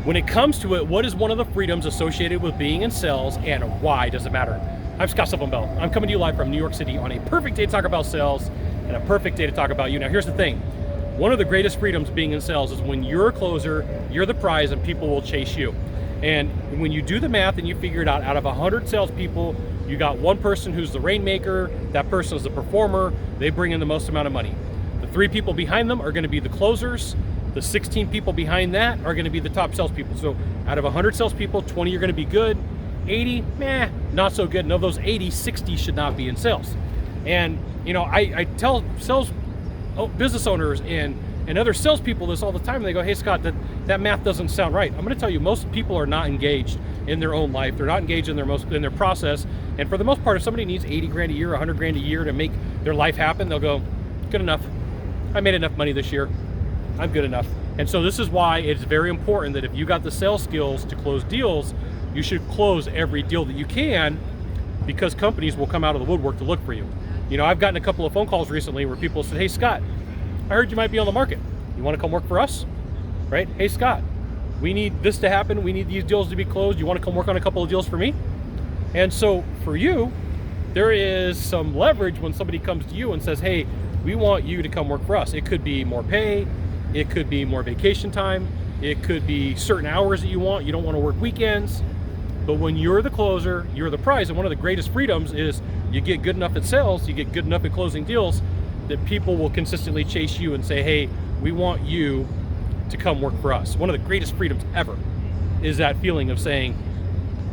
When it comes to it, what is one of the freedoms associated with being in sales, and why does it matter? I'm Sylvan Bell. I'm coming to you live from New York City on a perfect day to talk about sales and a perfect day to talk about you. Now, here's the thing. One of the greatest freedoms being in sales is when you're a closer, you're the prize, and people will chase you. And when you do the math and you figure it out of 100 salespeople, you got one person who's the rainmaker, that person is the performer, they bring in the most amount of money. The 3 people behind them are going to be the closers. The 16 people behind that are going to be the top salespeople. So out of 100 salespeople, 20 are going to be good, 80, meh, not so good. And of those 80, 60 should not be in sales. And you know, I tell business owners and other salespeople this all the time. And they go, hey Scott, that math doesn't sound right. I'm going to tell you, most people are not engaged in their own life. They're not engaged in their process. And for the most part, if somebody needs 80 grand a year, 100 grand a year to make their life happen, they'll go, good enough. I made enough money this year. I'm good enough. And so this is why it's very important that if you got the sales skills to close deals, you should close every deal that you can, because companies will come out of the woodwork to look for you. You know, I've gotten a couple of phone calls recently where people said, hey Scott, I heard you might be on the market. You want to come work for us? Right? Hey Scott, we need this to happen. We need these deals to be closed. You want to come work on a couple of deals for me? And so for you, there is some leverage when somebody comes to you and says, hey, we want you to come work for us. It could be more pay. It could be more vacation time. It could be certain hours that you want. You don't want to work weekends. But when you're the closer, you're the prize. And one of the greatest freedoms is you get good enough at sales, you get good enough at closing deals, that people will consistently chase you and say, hey, we want you to come work for us. One of the greatest freedoms ever is that feeling of saying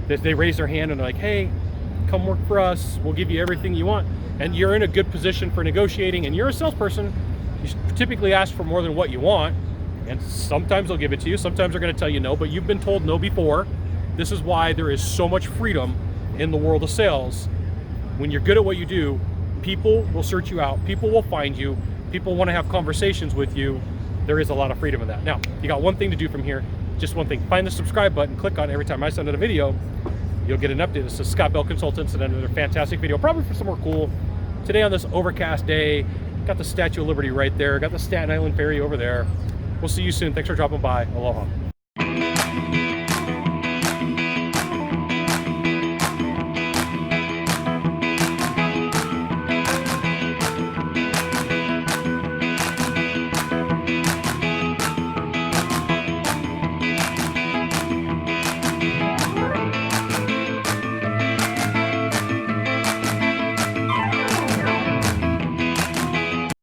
that they raise their hand and they're like, hey, come work for us. We'll give you everything you want. And you're in a good position for negotiating, and you're a salesperson. You typically ask for more than what you want, and sometimes they'll give it to you. Sometimes they're going to tell you no, but you've been told no before. This is why there is so much freedom in the world of sales. When you're good at what you do, people will search you out. People will find you. People want to have conversations with you. There is a lot of freedom in that. Now, you got one thing to do from here. Just one thing. Find the subscribe button. Click on it every time I send out a video. You'll get an update. This is Scott Bell Consultants and another fantastic video, probably for somewhere cool. Today on this overcast day, got the Statue of Liberty right there. Got the Staten Island Ferry over there. We'll see you soon. Thanks for dropping by. Aloha.